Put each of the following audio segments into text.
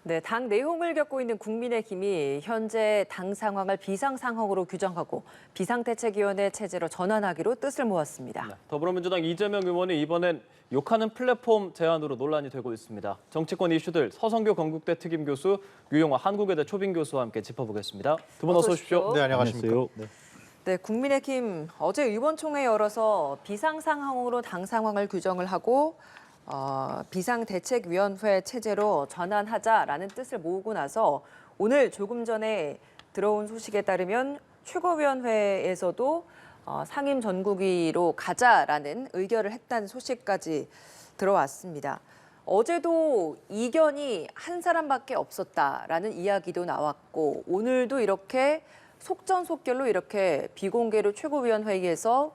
네, 당 내홍을 겪고 있는 국민의힘이 현재 당 상황을 비상 상황으로 규정하고 비상대책위원회 체제로 전환하기로 뜻을 모았습니다. 네, 더불어민주당 이재명 의원이 이번엔 욕하는 플랫폼 제안으로 논란이 되고 있습니다. 정치권 이슈들 서성교 건국대 특임교수, 유용화 한국외대 초빙 교수와 함께 짚어보겠습니다. 두 분 어서 오십시오. 네, 안녕하십니까. 네, 국민의힘 어제 의원총회 열어서 비상 상황으로 당 상황을 규정을 하고 비상대책위원회 체제로 전환하자라는 뜻을 모으고 나서 오늘 조금 전에 들어온 소식에 따르면 최고위원회에서도 상임 전국위로 가자라는 의결을 했다는 소식까지 들어왔습니다. 어제도 이견이 한 사람밖에 없었다라는 이야기도 나왔고 오늘도 이렇게 속전속결로 이렇게 비공개로 최고위원회의에서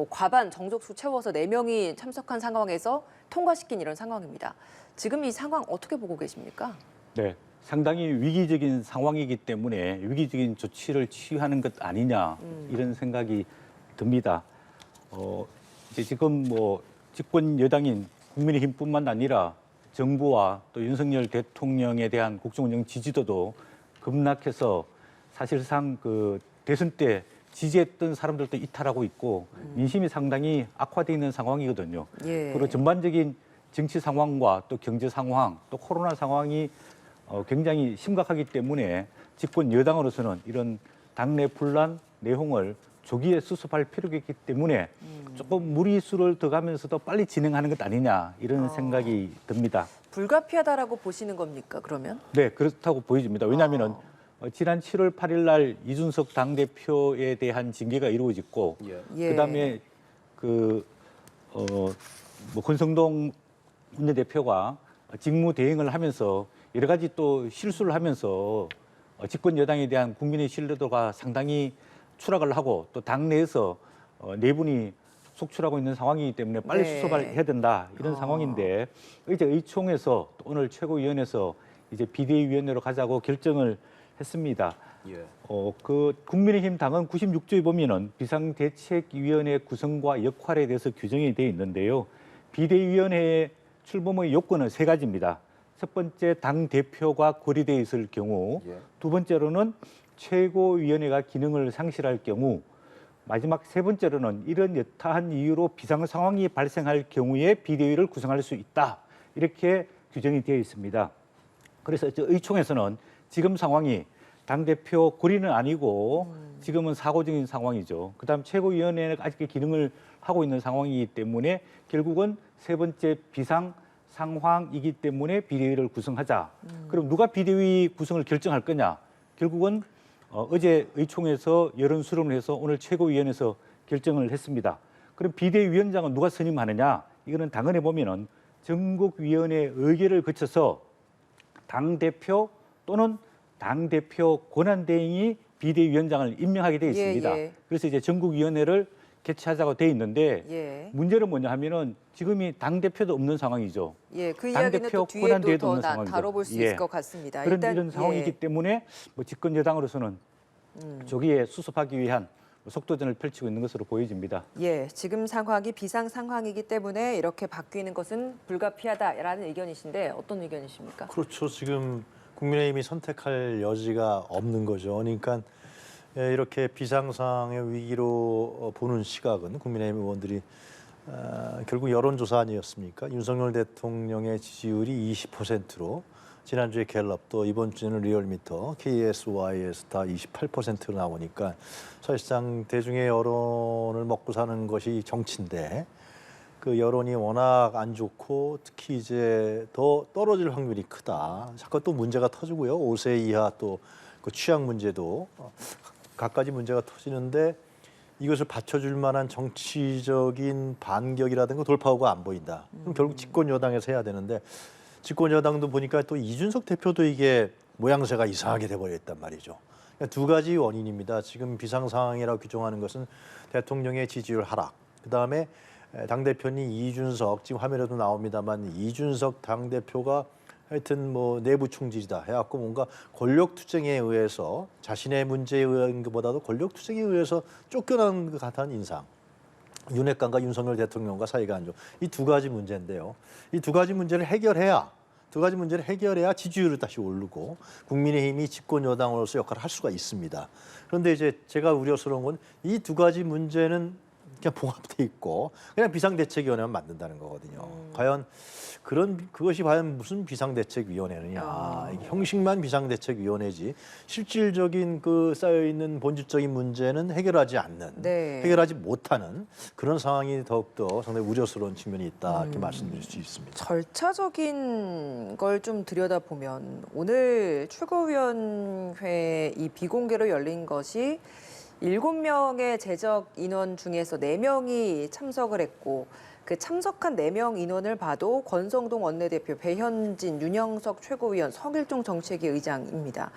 과반 정족수 채워서 4명이 참석한 상황에서 통과시킨 이런 상황입니다. 지금 이 상황 어떻게 보고 계십니까? 네, 상당히 위기적인 상황이기 때문에 위기적인 조치를 취하는 것 아니냐 이런 생각이 듭니다. 이제 지금 집권 여당인 국민의힘뿐만 아니라 정부와 또 윤석열 대통령에 대한 국정운영 지지도도 급락해서 사실상 그 대선 때 지지했던 사람들도 이탈하고 있고 민심이 상당히 악화되어 있는 상황이거든요. 예. 그리고 전반적인 정치 상황과 또 경제 상황, 또 코로나 상황이 굉장히 심각하기 때문에 집권 여당으로서는 이런 당내 분란, 내홍을 조기에 수습할 필요가 있기 때문에 조금 무리수를 더 가면서도 빨리 진행하는 것 아니냐 이런 생각이 듭니다. 불가피하다라고 보시는 겁니까, 그러면? 네, 그렇다고 보여집니다. 왜냐하면 지난 7월 8일 날 이준석 당대표에 대한 징계가 이루어졌고 예. 그다음에 권성동 원내대표가 직무 대행을 하면서 여러 가지 또 실수를 하면서 집권 여당에 대한 국민의 신뢰도가 상당히 추락을 하고 또 당내에서 내분이 속출하고 있는 상황이기 때문에 빨리 네. 수습을 해야 된다 이런 상황인데 이제 의총에서 또 오늘 최고위원회에서 이제 비대위원회로 가자고 결정을 했습니다. 예. 국민의힘 당은 96조에 보면은 비상대책위원회 구성과 역할에 대해서 규정이 되어 있는데요. 비대위원회의 출범의 요건은 3가지입니다. 첫 번째, 당 대표가 고려되어 있을 경우, 두 번째로는 최고위원회가 기능을 상실할 경우, 마지막 3번째로는 이런 여타한 이유로 비상 상황이 발생할 경우에 비대위를 구성할 수 있다. 이렇게 규정이 되어 있습니다. 그래서 의총에서는 지금 상황이 당대표 고리는 아니고 지금은 사고적인 상황이죠. 그다음 최고위원회가 아직 기능을 하고 있는 상황이기 때문에 결국은 3번째 비상 상황이기 때문에 비대위를 구성하자. 그럼 누가 비대위 구성을 결정할 거냐? 결국은 어제 의총에서 여론 수렴을 해서 오늘 최고위원회에서 결정을 했습니다. 그럼 비대위원장은 누가 선임하느냐? 이거는 당헌에 보면은 전국위원회 의결을 거쳐서 당대표 또는 당대표 권한대행이 비대위원장을 임명하게 되어 있습니다. 예. 그래서 이제 전국위원회를 개최하자고 되어 있는데 문제는 뭐냐 하면은 지금이 당대표도 없는 상황이죠. 예, 그 이야기는 또 뒤에도 더 다뤄볼 수 있을 것 같습니다. 이런 상황이기 때문에 집권 여당으로서는 조기에 수습하기 위한 속도전을 펼치고 있는 것으로 보여집니다. 예, 지금 상황이 비상 상황이기 때문에 이렇게 바뀌는 것은 불가피하다라는 의견이신데 어떤 의견이십니까? 그렇죠. 지금 국민의힘이 선택할 여지가 없는 거죠. 그러니까 이렇게 비상상의 위기로 보는 시각은 국민의힘 의원들이 결국 여론조사 아니었습니까? 윤석열 대통령의 지지율이 20%로 지난주에 갤럽 또 이번 주에는 리얼미터, KSY에서 다 28%로 나오니까 사실상 대중의 여론을 먹고 사는 것이 정치인데 그 여론이 워낙 안 좋고 특히 이제 더 떨어질 확률이 크다. 자꾸 또 문제가 터지고요. 5세 이하 또 그 취약 문제도 갖가지 문제가 터지는데 이것을 받쳐줄 만한 정치적인 반격이라든가 돌파구가 안 보인다. 그럼 결국 집권 여당에서 해야 되는데 집권 여당도 보니까 또 이준석 대표도 이게 모양새가 이상하게 돼버렸단 말이죠. 그러니까 2가지 원인입니다. 지금 비상 상황이라고 규정하는 것은 대통령의 지지율 하락. 그다음에 당대표는 이준석, 지금 화면에도 나옵니다만 이준석 당대표가 하여튼 내부 충질이다 해갖고 뭔가 권력 투쟁에 의해서 자신의 문제에 의한 것보다도 권력 투쟁에 의해서 쫓겨난 것 같다는 인상. 윤핵관과 윤석열 대통령과 사이가 안 좋아. 이 2가지 문제인데요. 이 2가지 문제를 해결해야 두 가지 문제를 해결해야 지지율이 다시 오르고 국민의힘이 집권 여당으로서 역할을 할 수가 있습니다. 그런데 이제 제가 우려스러운 건 이 두 가지 문제는 그냥 봉합돼 있고 그냥 비상대책위원회만 만든다는 거거든요. 과연 그것이 과연 무슨 비상대책위원회느냐? 이게 형식만 비상대책위원회지 실질적인 그 쌓여 있는 본질적인 문제는 해결하지 않는, 네. 해결하지 못하는 그런 상황이 더욱더 상당히 우려스러운 측면이 있다 이렇게 말씀드릴 수 있습니다. 절차적인 걸 좀 들여다보면 오늘 최고위원회 이 비공개로 열린 것이 7명의 제적 인원 중에서 4명이 참석을 했고 그 참석한 4명 인원을 봐도 권성동 원내대표, 배현진, 윤영석 최고위원, 성일종 정책위 의장입니다.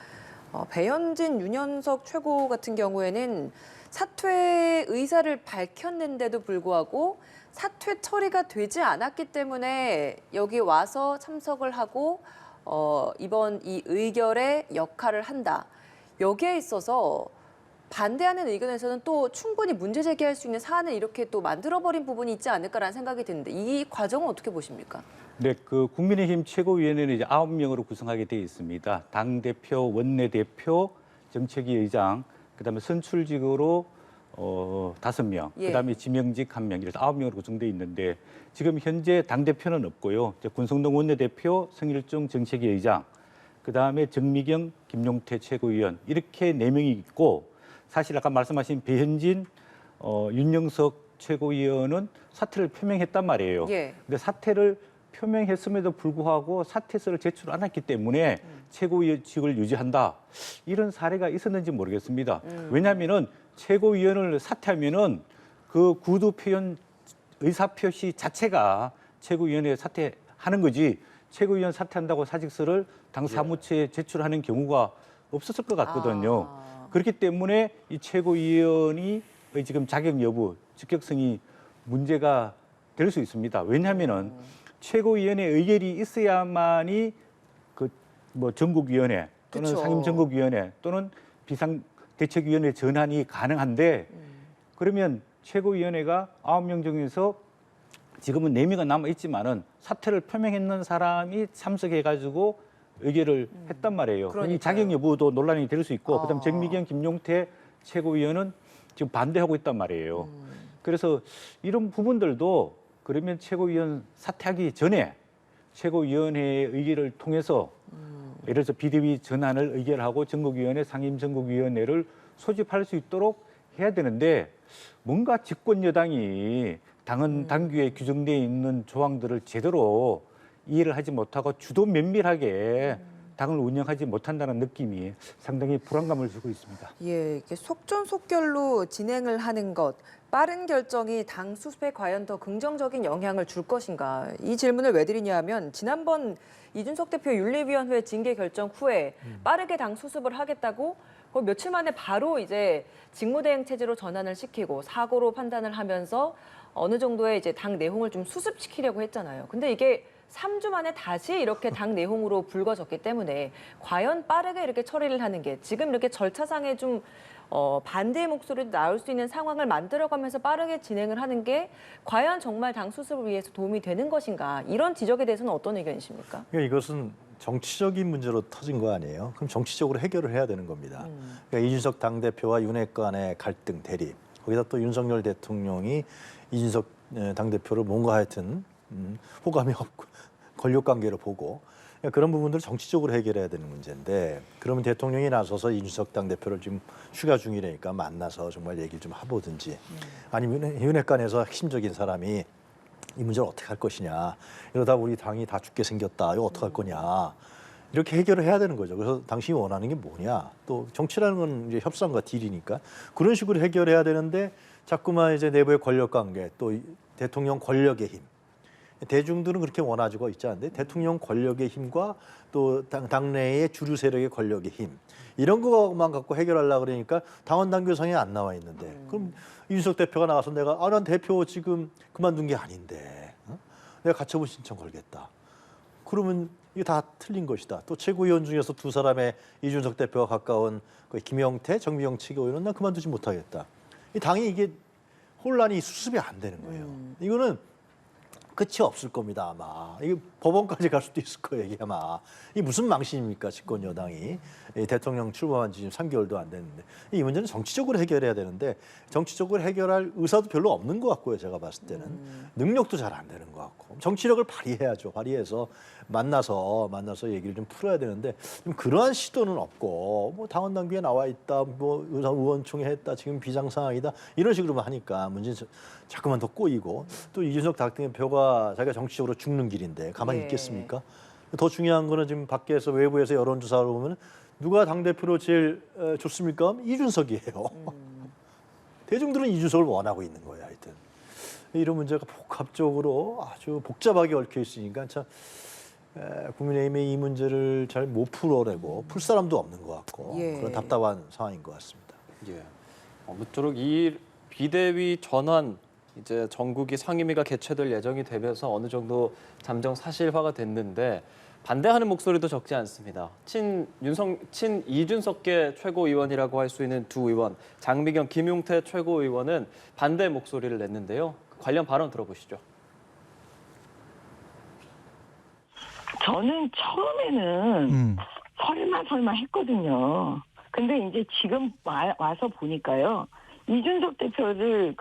배현진, 윤영석 최고 같은 경우에는 사퇴 의사를 밝혔는데도 불구하고 사퇴 처리가 되지 않았기 때문에 여기 와서 참석을 하고 이번 이 의결의 역할을 한다. 여기에 있어서 반대하는 의견에서는 또 충분히 문제 제기할 수 있는 사안을 이렇게 또 만들어버린 부분이 있지 않을까라는 생각이 드는데 이 과정은 어떻게 보십니까? 네, 그 국민의힘 최고위원회는 이제 9명으로 구성하게 되어 있습니다. 당대표, 원내대표, 정책위 의장, 그다음에 선출직으로 5명, 예. 그다음에 지명직 1명, 이래서 9명으로 구성되어 있는데 지금 현재 당대표는 없고요. 이제 권성동 원내대표, 성일종 정책위 의장, 그다음에 정미경, 김용태 최고위원 이렇게 4명이 있고 사실 아까 말씀하신 배현진, 윤영석 최고위원은 사퇴를 표명했단 말이에요. 예. 근데 사퇴를 표명했음에도 불구하고 사퇴서를 제출 안 했기 때문에 최고위원직을 유지한다. 이런 사례가 있었는지 모르겠습니다. 왜냐하면은 최고위원을 사퇴하면은 그 구두 표현 의사 표시 자체가 최고위원회에 사퇴하는 거지 최고위원 사퇴한다고 사직서를 당 사무처에 제출하는 경우가 없었을 것 같거든요. 그렇기 때문에 이 최고위원이 지금 자격 여부, 직격성이 문제가 될 수 있습니다. 왜냐하면은 최고위원회 의결이 있어야만이 그 뭐 전국위원회 또는 그쵸. 상임전국위원회 또는 비상대책위원회 전환이 가능한데 그러면 최고위원회가 9명 중에서 지금은 4명이 남아 있지만은 사퇴를 표명했는 사람이 참석해가지고 의결을 했단 말이에요. 이 그러니까요. 자격 여부도 논란이 될 수 있고, 그다음 정미경, 김용태 최고위원은 지금 반대하고 있단 말이에요. 그래서 이런 부분들도 그러면 최고위원 사퇴하기 전에 최고위원회의 의결을 통해서 예를 들어서 비대위 전환을 의결하고 전국위원회, 상임전국위원회를 소집할 수 있도록 해야 되는데 뭔가 집권 여당이 당규에 규정되어 있는 조항들을 제대로 이해를 하지 못하고 주도 면밀하게 당을 운영하지 못한다는 느낌이 상당히 불안감을 주고 있습니다. 예, 이렇게 속전속결로 진행을 하는 것, 빠른 결정이 당 수습에 과연 더 긍정적인 영향을 줄 것인가? 이 질문을 왜 드리냐면 지난번 이준석 대표 윤리위원회 징계 결정 후에 빠르게 당 수습을 하겠다고 거의 며칠 만에 바로 이제 직무대행 체제로 전환을 시키고 사고로 판단을 하면서 어느 정도의 이제 당 내용을 좀 수습시키려고 했잖아요. 근데 이게 3주 만에 다시 이렇게 당 내용으로 불거졌기 때문에 과연 빠르게 이렇게 처리를 하는 게 지금 이렇게 절차상에 좀 반대의 목소리도 나올 수 있는 상황을 만들어가면서 빠르게 진행을 하는 게 과연 정말 당 수습을 위해서 도움이 되는 것인가 이런 지적에 대해서는 어떤 의견이십니까? 그러니까 이것은 정치적인 문제로 터진 거 아니에요? 그럼 정치적으로 해결을 해야 되는 겁니다. 그러니까 이준석 당대표와 윤핵 간의 갈등, 대립, 거기다 또 윤석열 대통령이 이준석 당대표를 뭔가 하여튼 호감이 없고 권력관계로 보고 그런 부분들을 정치적으로 해결해야 되는 문제인데 그러면 대통령이 나서서 이준석 당대표를 지금 휴가 중이라니까 만나서 정말 얘기를 좀 해보든지 아니면 윤핵관에서 핵심적인 사람이 이 문제를 어떻게 할 것이냐 이러다 우리 당이 다 죽게 생겼다 이거 어떻게 할 거냐 이렇게 해결을 해야 되는 거죠. 그래서 당신이 원하는 게 뭐냐 또 정치라는 건 이제 협상과 딜이니까 그런 식으로 해결해야 되는데 자꾸만 이제 내부의 권력관계 또 대통령 권력의 힘 대중들은 그렇게 원하지고 있지 않은데 대통령 권력의 힘과 또 당내의 주류 세력의 권력의 힘 이런 것만 갖고 해결하려고 그러니까 당원 당규상에 안 나와 있는데 그럼 이준석 대표가 나가서 내가 난 대표 지금 그만둔 게 아닌데 내가 가처분 신청 걸겠다. 그러면 이게 다 틀린 것이다. 또 최고위원 중에서 두 사람의 이준석 대표가 가까운 그 김영태, 정미경 최고위원은 난 그만두지 못하겠다. 이 당이 이게 혼란이 수습이 안 되는 거예요. 이거는 끝이 없을 겁니다 아마. 이게 법원까지 갈 수도 있을 거예요 이게 아마. 이게 무슨 망신입니까 집권 여당이. 이 대통령 출범한 지 지금 3개월도 안 됐는데 이 문제는 정치적으로 해결해야 되는데 정치적으로 해결할 의사도 별로 없는 것 같고요 제가 봤을 때는. 능력도 잘 안 되는 것 같고 정치력을 발휘해야죠. 발휘해서 만나서 얘기를 좀 풀어야 되는데 좀 그러한 시도는 없고 뭐 당원 당규에 나와 있다, 뭐 의원총회 했다, 지금 비상 상황이다 이런 식으로만 하니까 문제는 자꾸만 더 꼬이고 또 이준석 당대표가 자기가 정치적으로 죽는 길인데 가만히 예. 있겠습니까? 더 중요한 거는 지금 밖에서 외부에서 여론조사를 보면 누가 당대표로 제일 좋습니까? 이준석이에요. 대중들은 이준석을 원하고 있는 거예요 하여튼. 이런 문제가 복합적으로 아주 복잡하게 얽혀 있으니까 참 국민의힘이 이 문제를 잘 못 풀어내고 풀 사람도 없는 것 같고 예. 그런 답답한 상황인 것 같습니다. 예. 아무쪼록 이 비대위 전환 이제 전국이 상임위가 개최될 예정이 되면서 어느 정도 잠정 사실화가 됐는데 반대하는 목소리도 적지 않습니다. 친 이준석계 최고위원이라고 할 수 있는 두 의원, 장미경, 김용태 최고위원은 반대 목소리를 냈는데요. 관련 발언 들어보시죠. 저는 처음에는 설마 했거든요. 근데 이제 지금 와서 보니까요. 이준석 대표를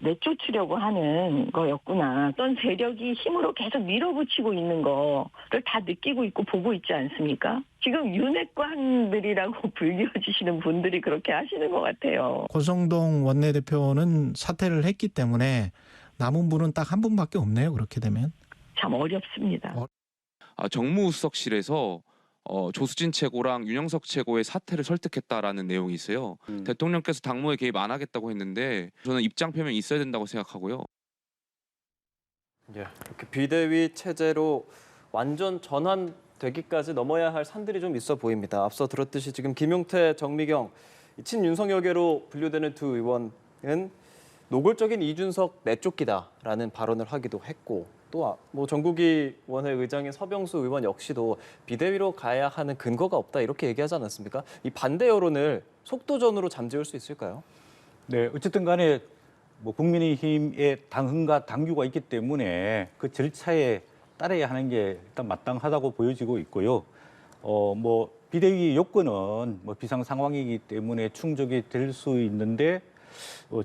내쫓으려고 하는 거였구나. 어떤 세력이 힘으로 계속 밀어붙이고 있는 거를 다 느끼고 있고 보고 있지 않습니까? 지금 윤핵관들이라고 불리워주시는 분들이 그렇게 하시는 것 같아요. 권성동 원내대표는 사퇴를 했기 때문에 남은 분은 딱 한 분밖에 없네요. 그렇게 되면. 참 어렵습니다. 정무수석실에서 조수진 최고랑 윤영석 최고의 사퇴를 설득했다라는 내용이 있어요. 대통령께서 당무에 개입 안 하겠다고 했는데 저는 입장 표명이 있어야 된다고 생각하고요. 예, 이렇게 비대위 체제로 완전 전환되기까지 넘어야 할 산들이 좀 있어 보입니다. 앞서 들었듯이 지금 김용태, 정미경, 친윤석열계로 분류되는 두 의원은 노골적인 이준석 내쫓기다라는 발언을 하기도 했고 또 뭐 정국위 원회 의장인 서병수 의원 역시도 비대위로 가야 하는 근거가 없다 이렇게 얘기하지 않았습니까? 이 반대 여론을 속도전으로 잠재울 수 있을까요? 네, 어쨌든 간에 뭐 국민의힘의 당헌과 당규가 있기 때문에 그 절차에 따라야 하는 게 일단 마땅하다고 보여지고 있고요. 뭐 비대위 요건은 뭐 비상 상황이기 때문에 충족이 될 수 있는데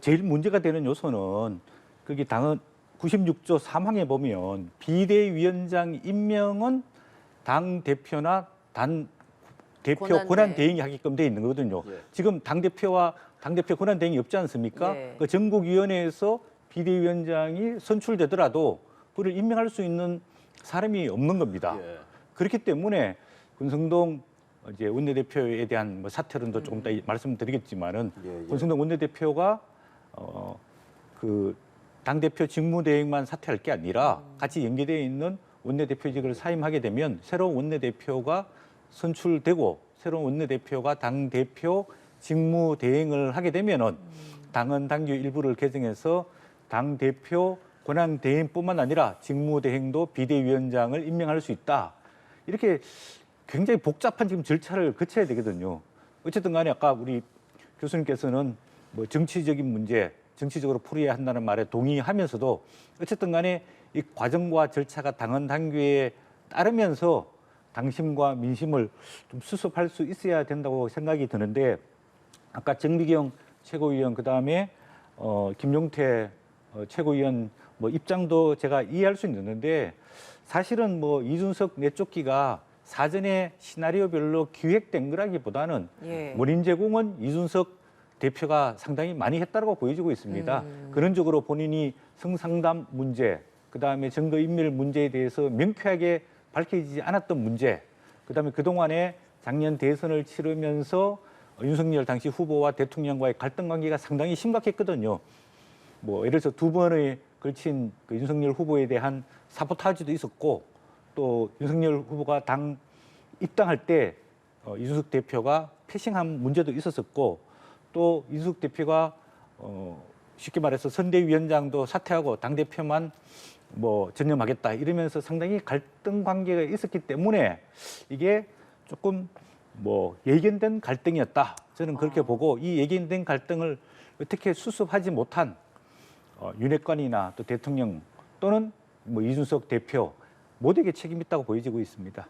제일 문제가 되는 요소는 거기 당헌 96조 3항에 보면 비대위원장 임명은 당 대표나 당 대표 권한 대행이 하게끔 돼 있는 거거든요. 예. 지금 당 대표 권한 대행이 없지 않습니까? 예. 그 전국위원회에서 비대위원장이 선출되더라도 그를 임명할 수 있는 사람이 없는 겁니다. 예. 그렇기 때문에 권성동 이제 원내대표에 대한 뭐 사퇴론도 조금 더 말씀드리겠지만은 예, 예. 권성동 원내대표가 그 당대표 직무대행만 사퇴할 게 아니라 같이 연계되어 있는 원내대표직을 사임하게 되면 새로운 원내대표가 선출되고 새로운 원내대표가 당대표 직무대행을 하게 되면은 당헌 당규 일부를 개정해서 당대표 권한대행뿐만 아니라 직무대행도 비대위원장을 임명할 수 있다. 이렇게 굉장히 복잡한 지금 절차를 거쳐야 되거든요. 어쨌든 간에 아까 우리 교수님께서는 뭐 정치적인 문제, 정치적으로 풀어야 한다는 말에 동의하면서도 어쨌든 간에 이 과정과 절차가 당헌 당규에 따르면서 당심과 민심을 좀 수습할 수 있어야 된다고 생각이 드는데 아까 정미경 최고위원 그다음에 김용태 최고위원 뭐 입장도 제가 이해할 수 있는데 사실은 뭐 이준석 내쫓기가 사전에 시나리오별로 기획된 거라기보다는 예. 원인 제공은 이준석 대표가 상당히 많이 했다고 보여지고 있습니다. 그런 쪽으로 본인이 성상담 문제, 그다음에 증거인멸 문제에 대해서 명쾌하게 밝혀지지 않았던 문제, 그다음에 그동안에 작년 대선을 치르면서 윤석열 당시 후보와 대통령과의 갈등 관계가 상당히 심각했거든요. 뭐 예를 들어서 두 번에 걸친 그 윤석열 후보에 대한 사보타지도 있었고 또 윤석열 후보가 당 입당할 때 이준석 대표가 패싱한 문제도 있었었고 또 이준석 대표가 쉽게 말해서 선대위원장도 사퇴하고 당대표만 뭐 전념하겠다 이러면서 상당히 갈등 관계가 있었기 때문에 이게 조금 뭐 예견된 갈등이었다. 저는 그렇게 보고 이 예견된 갈등을 어떻게 수습하지 못한 윤핵관이나 또 대통령 또는 뭐 이준석 대표 모두에게 책임이 있다고 보여지고 있습니다.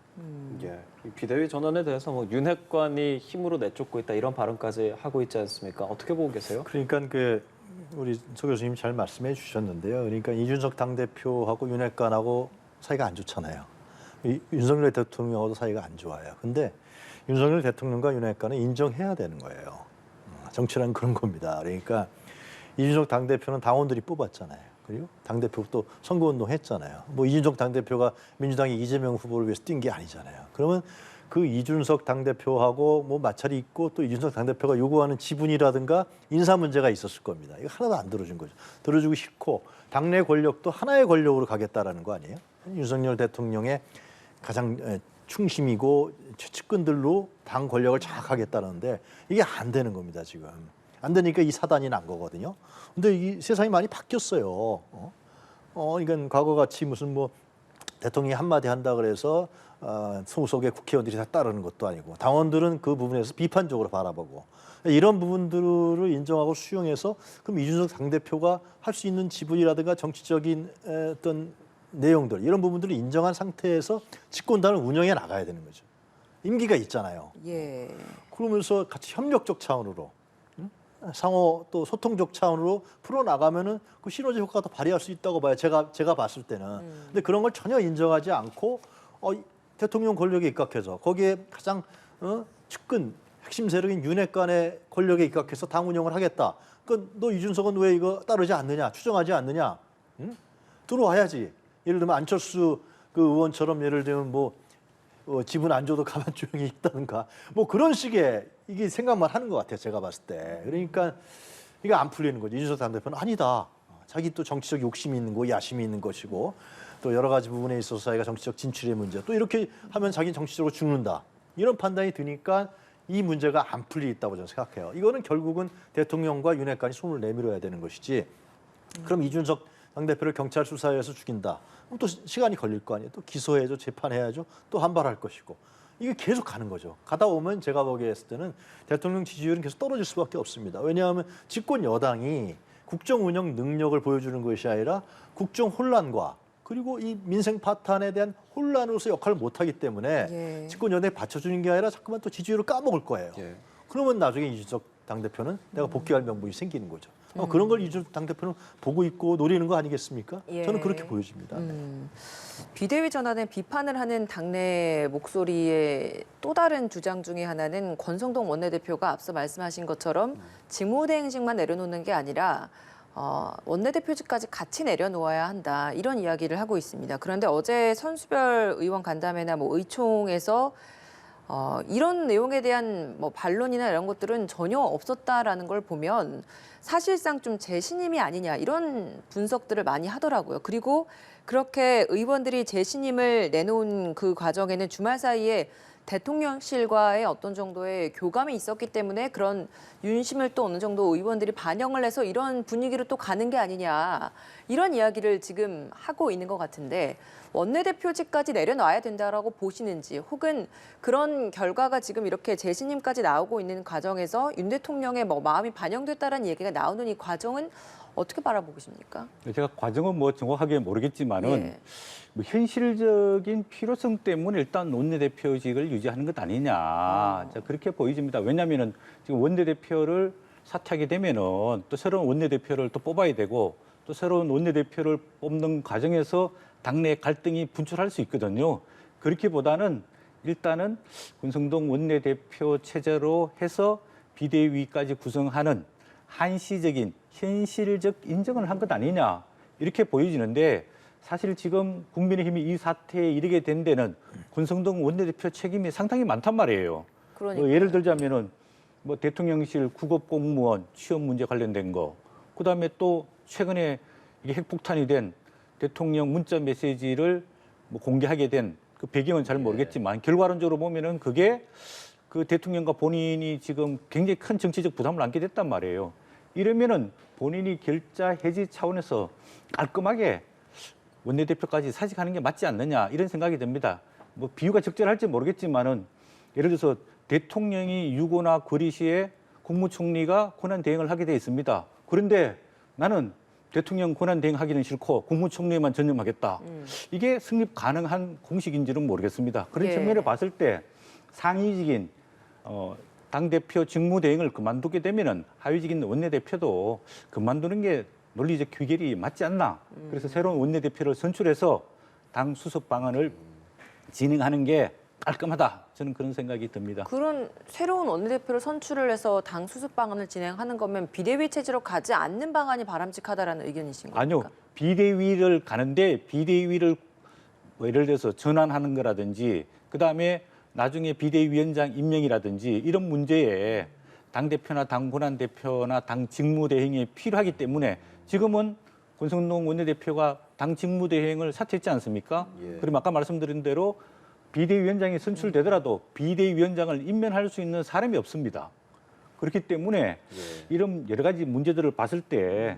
예, 이 비대위 전환에 대해서 뭐 윤핵관이 힘으로 내쫓고 있다 이런 발언까지 하고 있지 않습니까? 어떻게 보고 계세요? 그러니까 그 우리 서 교수님 잘 말씀해 주셨는데요. 그러니까 이준석 당대표하고 윤핵관하고 사이가 안 좋잖아요. 윤석열 대통령하고도 사이가 안 좋아요. 근데 윤석열 대통령과 윤핵관은 인정해야 되는 거예요. 정치란 그런 겁니다. 그러니까 이준석 당대표는 당원들이 뽑았잖아요. 그리고 당대표 또 선거운동 했잖아요. 뭐 이준석 당대표가 민주당이 이재명 후보를 위해서 뛴 게 아니잖아요. 그러면 그 이준석 당대표하고 뭐 마찰이 있고 또 이준석 당대표가 요구하는 지분이라든가 인사 문제가 있었을 겁니다. 이거 하나도 안 들어준 거죠. 들어주고 싶고 당내 권력도 하나의 권력으로 가겠다라는 거 아니에요? 윤석열 대통령의 가장 충심이고 최측근들로 당 권력을 장악하겠다는데 이게 안 되는 겁니다, 지금. 안 되니까 이 사단이 난 거거든요. 근데 이 세상이 많이 바뀌었어요. 이건 과거 같이 무슨 뭐 대통령이 한마디 한다 그래서 소속의 국회의원들이 다 따르는 것도 아니고 당원들은 그 부분에서 비판적으로 바라보고 이런 부분들을 인정하고 수용해서 그럼 이준석 당대표가 할 수 있는 지분이라든가 정치적인 어떤 내용들 이런 부분들을 인정한 상태에서 집권당을 운영해 나가야 되는 거죠. 임기가 있잖아요. 예. 그러면서 같이 협력적 차원으로 상호 또 소통적 차원으로 풀어 나가면은 그 시너지 효과가 더 발휘할 수 있다고 봐요. 제가 봤을 때는. 근데 그런 걸 전혀 인정하지 않고 대통령 권력에 입각해서 거기에 가장 측근 핵심 세력인 윤핵관의 권력에 입각해서 당 운영을 하겠다. 그러니까 너 이준석은 왜 이거 따르지 않느냐, 추정하지 않느냐? 응? 들어와야지. 예를 들면 안철수 그 의원처럼 예를 들면 뭐 지분 안 줘도 가만 조용히 있다든가 뭐 그런 식의 이게 생각만 하는 것 같아요. 제가 봤을 때. 그러니까 이게 안 풀리는 거죠. 이준석 당대표는 아니다. 자기 또 정치적 욕심이 있는 거, 야심이 있는 것이고 또 여러 가지 부분에 있어서 자기가 정치적 진출의 문제 또 이렇게 하면 자기는 정치적으로 죽는다. 이런 판단이 드니까 이 문제가 안 풀리겠다고 저는 생각해요. 이거는 결국은 대통령과 윤핵관이 손을 내밀어야 되는 것이지. 그럼 이준석 당대표를 경찰 수사해서 죽인다. 그럼 또 시간이 걸릴 거 아니에요. 또 기소해야죠. 재판해야죠. 또 한발할 것이고. 이게 계속 가는 거죠. 가다 보면 제가 보기에 했을 때는 대통령 지지율은 계속 떨어질 수밖에 없습니다. 왜냐하면 집권 여당이 국정 운영 능력을 보여주는 것이 아니라 국정 혼란과 그리고 이 민생 파탄에 대한 혼란으로서 역할을 못하기 때문에 예. 집권 여당에 받쳐주는 게 아니라 자꾸만 또 지지율을 까먹을 거예요. 예. 그러면 나중에 이준석 당대표는 내가 복귀할 명분이 생기는 거죠. 그런 걸 이준석 당대표는 보고 있고 노리는 거 아니겠습니까? 예. 저는 그렇게 보여집니다. 비대위 전환에 비판을 하는 당내 목소리의 또 다른 주장 중에 하나는 권성동 원내대표가 앞서 말씀하신 것처럼 직무대행직만 내려놓는 게 아니라 원내대표직까지 같이 내려놓아야 한다 이런 이야기를 하고 있습니다. 그런데 어제 선수별 의원 간담회나 뭐 의총에서 이런 내용에 대한 뭐 반론이나 이런 것들은 전혀 없었다라는 걸 보면 사실상 좀 재신임이 아니냐 이런 분석들을 많이 하더라고요. 그리고 그렇게 의원들이 재신임을 내놓은 그 과정에는 주말 사이에 대통령실과의 어떤 정도의 교감이 있었기 때문에 그런 윤심을 또 어느 정도 의원들이 반영을 해서 이런 분위기로 또 가는 게 아니냐 이런 이야기를 지금 하고 있는 것 같은데 원내대표직까지 내려놔야 된다라고 보시는지 혹은 그런 결과가 지금 이렇게 재신임까지 나오고 있는 과정에서 윤 대통령의 뭐 마음이 반영됐다라는 얘기가 나오는 이 과정은 어떻게 바라보고 계십니까? 제가 과정은 뭐 정확하게 모르겠지만은 예. 뭐 현실적인 필요성 때문에 일단 원내대표직을 유지하는 것 아니냐. 자, 그렇게 보여집니다. 왜냐하면은 지금 원내대표를 사퇴하게 되면은 또 새로운 원내대표를 또 뽑아야 되고 또 새로운 원내대표를 뽑는 과정에서 당내 갈등이 분출할 수 있거든요. 그렇기보다는 일단은 권성동 원내대표 체제로 해서 비대위까지 구성하는 한시적인 현실적 인정을 한 것 아니냐 이렇게 보여지는데 사실 지금 국민의힘이 이 사태에 이르게 된 데는 권성동 원내대표 책임이 상당히 많단 말이에요. 그러니까. 예를 들자면은 뭐 대통령실 국업공무원 취업 문제 관련된 거, 그다음에 또 최근에 이게 핵폭탄이 된 대통령 문자 메시지를 뭐 공개하게 된 그 배경은 잘 모르겠지만 결과론적으로 보면은 그게 그 대통령과 본인이 지금 굉장히 큰 정치적 부담을 안게 됐단 말이에요. 이러면은 본인이 결자 해지 차원에서 깔끔하게 원내대표까지 사직하는 게 맞지 않느냐 이런 생각이 듭니다. 뭐 비유가 적절할지 모르겠지만은 예를 들어서 대통령이 유고나 거리 시에 국무총리가 권한 대행을 하게 돼 있습니다. 그런데 나는 대통령 권한 대행하기는 싫고 국무총리만 전념하겠다. 이게 성립 가능한 공식인지는 모르겠습니다. 그런 예. 측면을 봤을 때 상위직인 당대표 직무대행을 그만두게 되면은 하위직인 원내대표도 그만두는 게 논리적 귀결이 맞지 않나. 그래서 새로운 원내대표를 선출해서 당 수습 방안을 진행하는 게 깔끔하다. 저는 그런 생각이 듭니다. 그런 새로운 원내대표를 선출을 해서 당 수습 방안을 진행하는 거면 비대위 체제로 가지 않는 방안이 바람직하다라는 의견이신 겁니까? 아니요. 비대위를 가는데 비대위를 뭐 예를 들어서 전환하는 거라든지 그다음에 나중에 비대위원장 임명이라든지 이런 문제에 당대표나 당 권한대표나 당 직무대행이 필요하기 때문에 지금은 권성동 원내대표가 당 직무대행을 사퇴했지 않습니까? 그럼 아까 말씀드린 대로 비대위원장이 선출되더라도 비대위원장을 임명할 수 있는 사람이 없습니다. 그렇기 때문에 이런 여러 가지 문제들을 봤을 때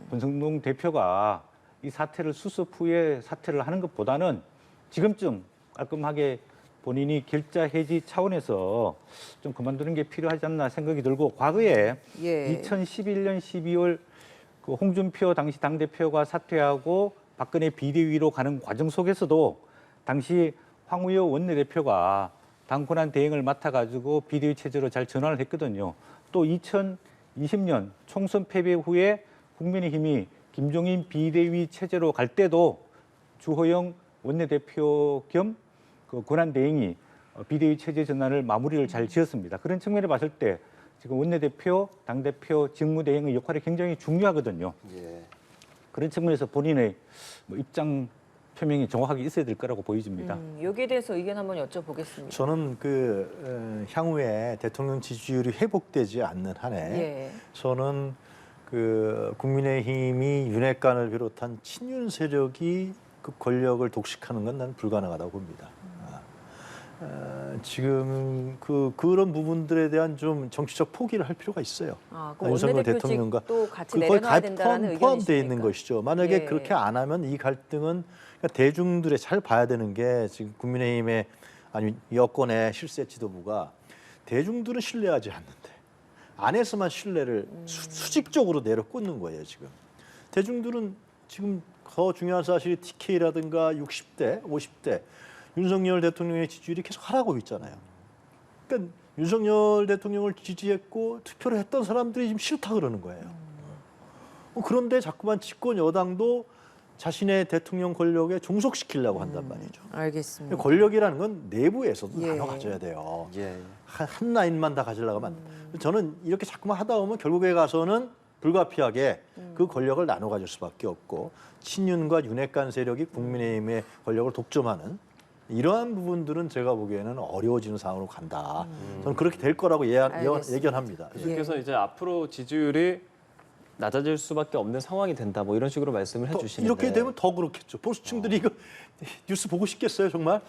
권성동 대표가 이 사태를 수습 후에 사퇴를 하는 것보다는 지금쯤 깔끔하게 본인이 결자 해지 차원에서 좀 그만두는 게 필요하지 않나 생각이 들고 과거에 예. 2011년 12월 그 홍준표 당시 당대표가 사퇴하고 박근혜 비대위로 가는 과정 속에서도 당시 황우여 원내대표가 당 권한 대행을 맡아가지고 비대위 체제로 잘 전환을 했거든요. 또 2020년 총선 패배 후에 국민의힘이 김종인 비대위 체제로 갈 때도 주호영 원내대표 겸 그 권한 대행이 비대위 체제 전환을 마무리를 잘 지었습니다. 그런 측면을 봤을 때 지금 원내대표, 당대표, 직무대행의 역할이 굉장히 중요하거든요. 그런 측면에서 본인의 뭐 입장 표명이 정확하게 있어야 될 거라고 보여집니다. 여기에 대해서 의견 한번 여쭤보겠습니다. 저는 향후에 대통령 지지율이 회복되지 않는 한에 예. 저는 국민의힘이 윤핵관을 비롯한 친윤 세력이 그 권력을 독식하는 건 난 불가능하다고 봅니다. 지금 그런 부분들에 대한 좀 정치적 포기를 할 필요가 있어요. 그럼 윤석열 원내대표직도 같이 거의 내려놔야 된다는 포함되어 의견이십니까? 있는 것이죠. 만약에 예. 그렇게 안 하면 이 갈등은 그러니까 대중들의 잘 봐야 되는 게 지금 국민의힘의 아니 여권의 실세 지도부가 대중들은 신뢰하지 않는데 안에서만 신뢰를 수직적으로 내려 꽂는 거예요. 지금 대중들은 지금 더 중요한 사실이 TK라든가 60대, 50대 윤석열 대통령의 지지율이 계속 하락하고 있잖아요. 그러니까 윤석열 대통령을 지지했고 투표를 했던 사람들이 지금 싫다 그러는 거예요. 그런데 자꾸만 집권 여당도 자신의 대통령 권력에 종속시키려고 한단 말이죠. 알겠습니다. 권력이라는 건 내부에서도 예. 나눠 가져야 돼요. 한 라인만 다 가지려고 하면 안 돼요. 저는 이렇게 자꾸만 하다 보면 결국에 가서는 불가피하게 그 권력을 나눠 가질 수밖에 없고 친윤과 윤핵관 세력이 국민의힘의 권력을 독점하는 이러한 부분들은 제가 보기에는 어려워지는 상황으로 간다. 저는 그렇게 될 거라고 알겠습니다. 예견합니다. 예. 그래서 이제 앞으로 지지율이 낮아질 수밖에 없는 상황이 된다. 뭐 이런 식으로 말씀을 해주시는데 이렇게 되면 더 그렇겠죠. 보수층들이 이거 뉴스 보고 싶겠어요, 정말?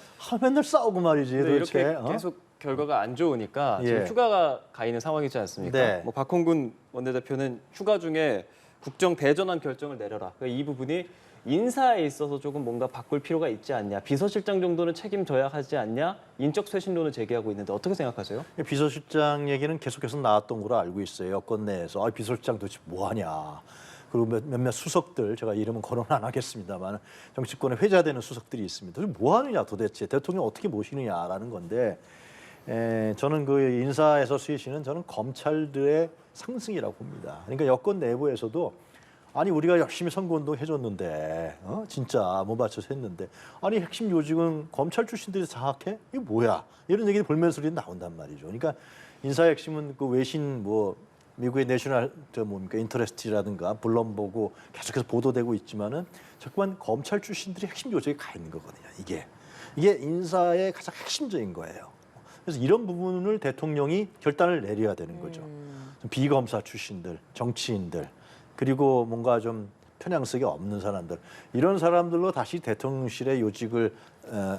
맨날 싸우고 말이지. 근데 도대체. 이렇게 계속 결과가 안 좋으니까 예. 지금 휴가가 가 있는 상황이지 않습니까? 네. 뭐 박홍근 원내대표는 휴가 중에 국정 대전환 결정을 내려라. 그러니까 이 부분이 인사에 있어서 조금 뭔가 바꿀 필요가 있지 않냐. 비서실장 정도는 책임져야 하지 않냐. 인적 쇄신론을 제기하고 있는데 어떻게 생각하세요? 비서실장 얘기는 계속해서 나왔던 걸로 알고 있어요. 여권 내에서. 비서실장 도대체 뭐 하냐. 그리고 몇몇 수석들, 제가 이름은 거론 안 하겠습니다만 정치권에 회자되는 수석들이 있습니다. 뭐 하느냐 도대체. 대통령 어떻게 모시느냐라는 건데 저는 그 인사에서 쇄신은 저는 검찰들의 상승이라고 봅니다. 그러니까 여권 내부에서도 아니 우리가 열심히 선거운동 해줬는데 진짜 못 맞춰서 했는데 아니 핵심 요직은 검찰 출신들이 장악해? 이게 뭐야? 이런 얘기 볼멘소리 나온단 말이죠. 그러니까 인사의 핵심은 그 외신 뭐 미국의 내셔널 인터레스트라든가 블럼버그 계속해서 보도되고 있지만은 자꾸만 검찰 출신들이 핵심 요직에 가 있는 거거든요. 이게 인사의 가장 핵심적인 거예요. 그래서 이런 부분을 대통령이 결단을 내려야 되는 거죠. 비검사 출신들, 정치인들 그리고 뭔가 좀 편향성이 없는 사람들 이런 사람들로 다시 대통령실의 요직을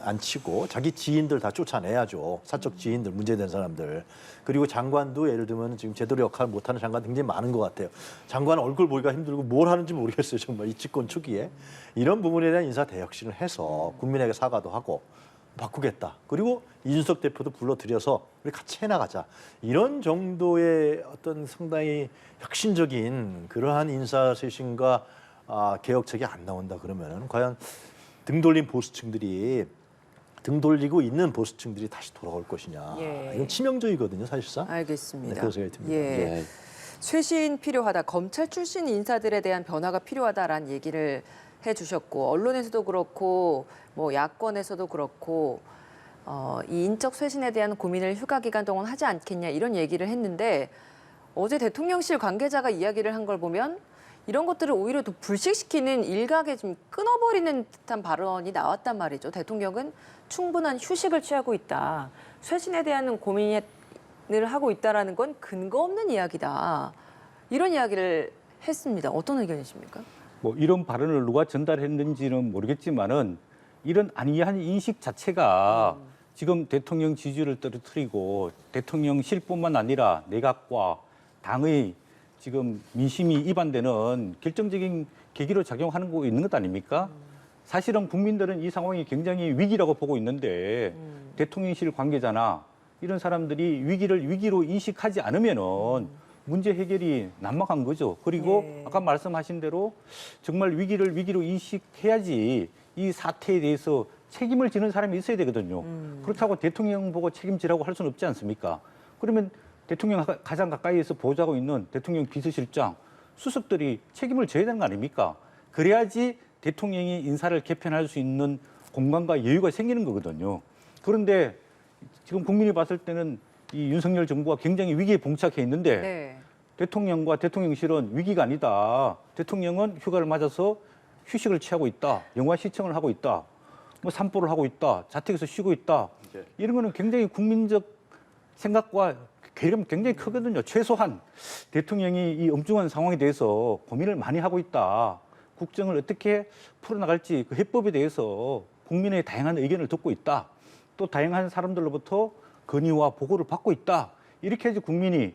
앉히고 자기 지인들 다 쫓아내야죠. 사적 지인들 문제된 사람들 그리고 장관도 예를 들면 지금 제대로 역할을 못하는 장관 굉장히 많은 것 같아요. 장관 얼굴 보기가 힘들고 뭘 하는지 모르겠어요. 정말 이 집권 초기에 이런 부분에 대한 인사 대혁신을 해서 국민에게 사과도 하고 바꾸겠다. 그리고 이준석 대표도 불러들여서 우리 같이 해나가자. 이런 정도의 어떤 상당히 혁신적인 그러한 인사 쇄신과 개혁책이 안 나온다 그러면은 과연 등 돌리고 있는 보수층들이 다시 돌아올 것이냐. 예. 이건 치명적이거든요, 사실상. 알겠습니다. 네, 그런 생각이 듭니다. 예. 쇄신 필요하다. 검찰 출신 인사들에 대한 변화가 필요하다라는 얘기를 해주셨고 언론에서도 그렇고 뭐 야권에서도 그렇고 이 인적 쇄신에 대한 고민을 휴가 기간 동안 하지 않겠냐 이런 얘기를 했는데 어제 대통령실 관계자가 이야기를 한 걸 보면 이런 것들을 오히려 더 불식시키는 일각에 좀 끊어버리는 듯한 발언이 나왔단 말이죠. 대통령은 충분한 휴식을 취하고 있다. 쇄신에 대한 고민을 하고 있다라는 건 근거 없는 이야기다. 이런 이야기를 했습니다. 어떤 의견이십니까? 뭐 이런 발언을 누가 전달했는지는 모르겠지만은 이런 안이한 인식 자체가 지금 대통령 지지율을 떨어뜨리고 대통령실뿐만 아니라 내각과 당의 지금 민심이 이반되는 결정적인 계기로 작용하는 거 있는 것 아닙니까? 사실은 국민들은 이 상황이 굉장히 위기라고 보고 있는데 대통령실 관계자나 이런 사람들이 위기를 위기로 인식하지 않으면은 문제 해결이 난망한 거죠. 그리고 예. 아까 말씀하신 대로 정말 위기를 위기로 인식해야지 이 사태에 대해서 책임을 지는 사람이 있어야 되거든요. 그렇다고 대통령 보고 책임지라고 할 수는 없지 않습니까? 그러면 대통령 가장 가까이에서 보좌하고 있는 대통령 비서실장, 수석들이 책임을 져야 되는 거 아닙니까? 그래야지 대통령이 인사를 개편할 수 있는 공간과 여유가 생기는 거거든요. 그런데 지금 국민이 봤을 때는 이 윤석열 정부가 굉장히 위기에 봉착해 있는데 네. 대통령과 대통령실은 위기가 아니다. 대통령은 휴가를 맞아서 휴식을 취하고 있다. 영화 시청을 하고 있다. 뭐 산보를 하고 있다. 자택에서 쉬고 있다. 이런 거는 굉장히 국민적 생각과 괴리감이 굉장히 크거든요. 최소한 대통령이 이 엄중한 상황에 대해서 고민을 많이 하고 있다. 국정을 어떻게 풀어나갈지 그 해법에 대해서 국민의 다양한 의견을 듣고 있다. 또 다양한 사람들로부터 건의와 보고를 받고 있다. 이렇게 해야지 국민이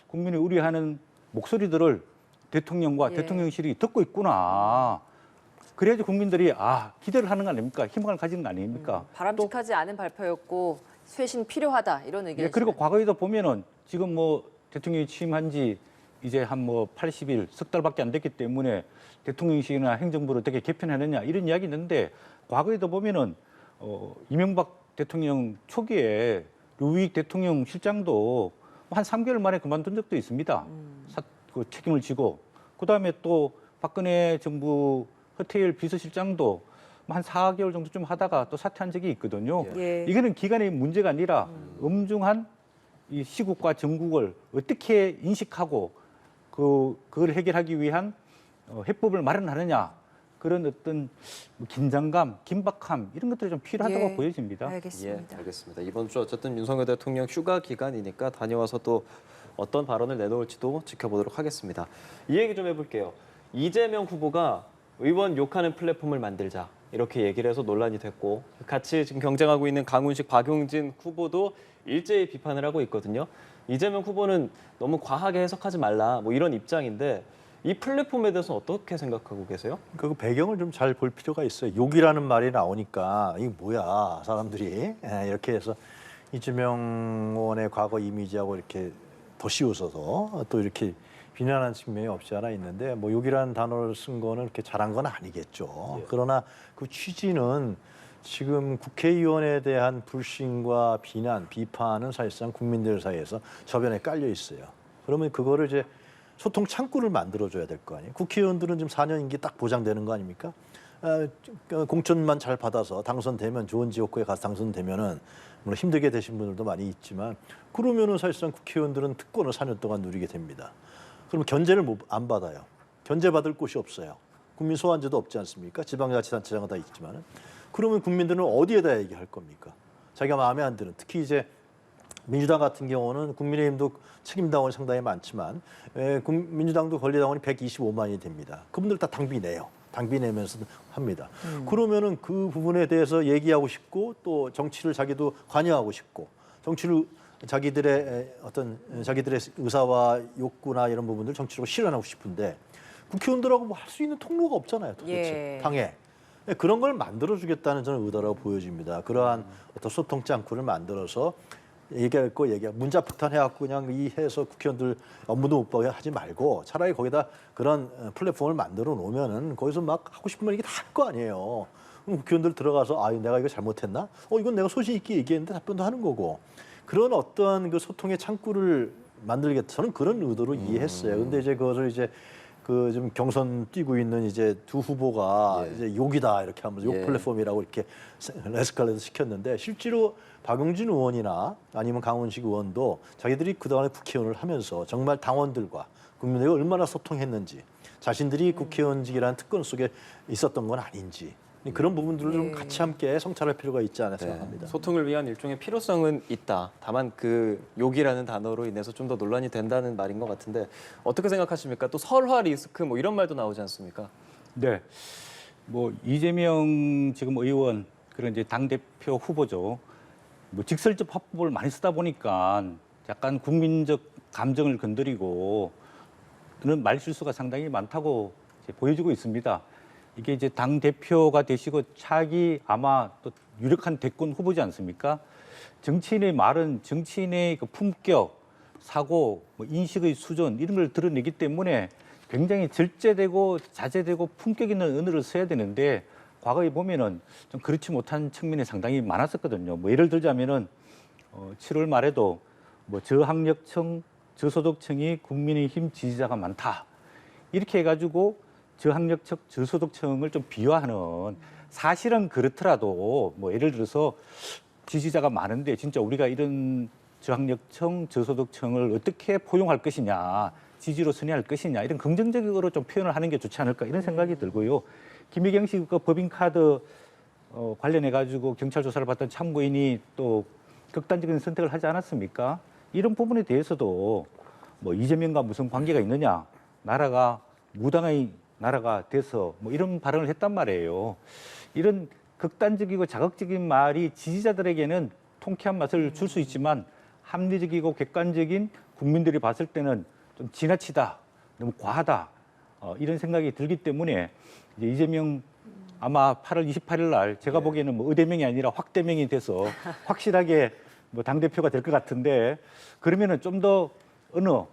국민이 우려하는 목소리들을 대통령과 예. 대통령실이 듣고 있구나. 그래야지 국민들이 기대를 하는 거 아닙니까? 희망을 가지는 거 아닙니까? 바람직하지 않은 발표였고 쇄신 필요하다 이런 의견. 예, 그리고 과거에도 보면은 지금 뭐 대통령이 취임한 지 이제 한 80일, 석 달밖에 안 됐기 때문에 대통령실이나 행정부를 어떻게 개편하느냐 이런 이야기 있는데 과거에도 보면은 이명박 대통령 초기에 류익 대통령 실장도 한 3개월 만에 그만둔 적도 있습니다. 그 책임을 지고 그다음에 또 박근혜 정부 허태일 비서실장도 한 4개월 정도 좀 하다가 또 사퇴한 적이 있거든요. 예. 이거는 기간의 문제가 아니라 엄중한 이 시국과 정국을 어떻게 인식하고 그걸 해결하기 위한 해법을 마련하느냐 그런 어떤 긴장감, 긴박함 이런 것들이 좀 필요하다고 예. 보여집니다. 알겠습니다. 예, 알겠습니다. 이번 주 어쨌든 윤석열 대통령 휴가 기간이니까 다녀와서 또 어떤 발언을 내놓을지도 지켜보도록 하겠습니다. 이 얘기 좀 해볼게요. 이재명 후보가 의원 욕하는 플랫폼을 만들자 이렇게 얘기를 해서 논란이 됐고 같이 지금 경쟁하고 있는 강훈식, 박용진 후보도 일제히 비판을 하고 있거든요. 이재명 후보는 너무 과하게 해석하지 말라 뭐 이런 입장인데 이 플랫폼에 대해서 어떻게 생각하고 계세요? 그 배경을 좀 잘 볼 필요가 있어요. 욕이라는 말이 나오니까 이게 뭐야 사람들이 이렇게 해서 이재명 의원의 과거 이미지하고 이렇게 더 씌우셔서 또 이렇게 비난하는 측면이 없지 않아 있는데 뭐 욕이라는 단어를 쓴 거는 그렇게 잘한 건 아니겠죠. 예. 그러나 그 취지는 지금 국회의원에 대한 불신과 비난, 비판은 사실상 국민들 사이에서 저변에 깔려 있어요. 그러면 그거를 이제 소통 창구를 만들어줘야 될 거 아니에요. 국회의원들은 지금 4년 임기 딱 보장되는 거 아닙니까? 공천만 잘 받아서 당선되면 좋은 지역구에 가서 당선되면은 물론 힘들게 되신 분들도 많이 있지만 그러면은 사실상 국회의원들은 특권을 4년 동안 누리게 됩니다. 그럼 견제를 안 받아요. 견제 받을 곳이 없어요. 국민 소환제도 없지 않습니까? 지방자치단체장은 다 있지만은 그러면 국민들은 어디에다 얘기할 겁니까? 자기가 마음에 안 드는 특히 이제 민주당 같은 경우는 국민의힘도 책임당원이 상당히 많지만 민주당도 권리당원이 125만이 됩니다. 그분들 다 당비 내요. 당비 내면서 합니다. 그러면은 그 부분에 대해서 얘기하고 싶고 또 정치를 자기도 관여하고 싶고 정치를 자기들의 의사와 욕구나 이런 부분들 정치적으로 실현하고 싶은데 국회의원들하고 뭐 할 수 있는 통로가 없잖아요. 도대체 예. 당에. 그런 걸 만들어주겠다는 저는 의도라고 보여집니다. 그러한 어떤 소통 창구를 만들어서 얘기할 거 문자 폭탄해갖고 그냥 이 해서 국회의원들 업무도 못 보게 하지 말고 차라리 거기다 그런 플랫폼을 만들어 놓으면은 거기서 막 하고 싶은 말 이게 다 할 거 아니에요. 그럼 국회의원들 들어가서 내가 이거 잘못했나? 이건 내가 소신 있게 얘기했는데 답변도 하는 거고 그런 어떤 그 소통의 창구를 만들겠다. 저는 그런 의도로 이해했어요. 근데 이제 그것을 이제 그 좀 경선 뛰고 있는 이제 두 후보가 이제 욕이다 이렇게 하면서 욕 플랫폼이라고 이렇게 에스컬레이트 시켰는데 실제로 박용진 의원이나 아니면 강원식 의원도 자기들이 그동안에 국회의원을 하면서 정말 당원들과 국민들과 얼마나 소통했는지 자신들이 국회의원직이라는 특권 속에 있었던 건 아닌지 그런 부분들을 좀 같이 함께 성찰할 필요가 있지 않나 생각합니다. 소통을 위한 일종의 필요성은 있다. 다만 그 욕이라는 단어로 인해서 좀 더 논란이 된다는 말인 것 같은데 어떻게 생각하십니까? 또 설화 리스크 뭐 이런 말도 나오지 않습니까? 네. 뭐 이재명 지금 의원 그런 이제 당 대표 후보죠. 뭐 직설적 화법을 많이 쓰다 보니까 약간 국민적 감정을 건드리고 그런 말 실수가 상당히 많다고 이제 보여지고 있습니다. 이게 이제 당 대표가 되시고 차기 아마 또 유력한 대권 후보지 않습니까? 정치인의 말은 정치인의 그 품격, 사고, 뭐 인식의 수준 이런 걸 드러내기 때문에 굉장히 절제되고 자제되고 품격 있는 언어를 써야 되는데 과거에 보면은 좀 그렇지 못한 측면이 상당히 많았었거든요. 뭐 예를 들자면은 7월 말에도 뭐 저학력청, 저소득층이 국민의힘 지지자가 많다 이렇게 해가지고 저학력청, 저소득층을 좀 비화하는 사실은 그렇더라도 뭐 예를 들어서 지지자가 많은데 진짜 우리가 이런 저학력층, 저소득층을 어떻게 포용할 것이냐, 지지로 선회할 것이냐 이런 긍정적으로 좀 표현을 하는 게 좋지 않을까 이런 생각이 들고요. 김혜경 씨 그 법인카드 관련해 가지고 경찰 조사를 받던 참고인이 또 극단적인 선택을 하지 않았습니까? 이런 부분에 대해서도 뭐 이재명과 무슨 관계가 있느냐, 나라가 무당의 나라가 돼서 뭐 이런 발언을 했단 말이에요. 이런 극단적이고 자극적인 말이 지지자들에게는 통쾌한 맛을 줄 수 있지만 합리적이고 객관적인 국민들이 봤을 때는 좀 지나치다, 너무 과하다 이런 생각이 들기 때문에 이제 이재명 아마 8월 28일 날 제가 보기에는 뭐 의대명이 아니라 확대명이 돼서 확실하게 뭐 당대표가 될 것 같은데 그러면은 좀 더 언어,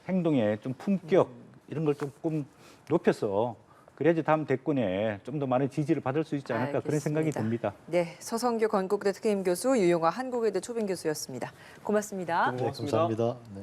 행동에 좀 품격 이런 걸 조금 높여서 그래야지 다음 대권에 좀 더 많은 지지를 받을 수 있지 않을까 그런 생각이 알겠습니다. 듭니다. 네, 서성규 건국대 특임 교수, 유용화 한국외대 초빙 교수였습니다. 고맙습니다. 네, 감사합니다. 네.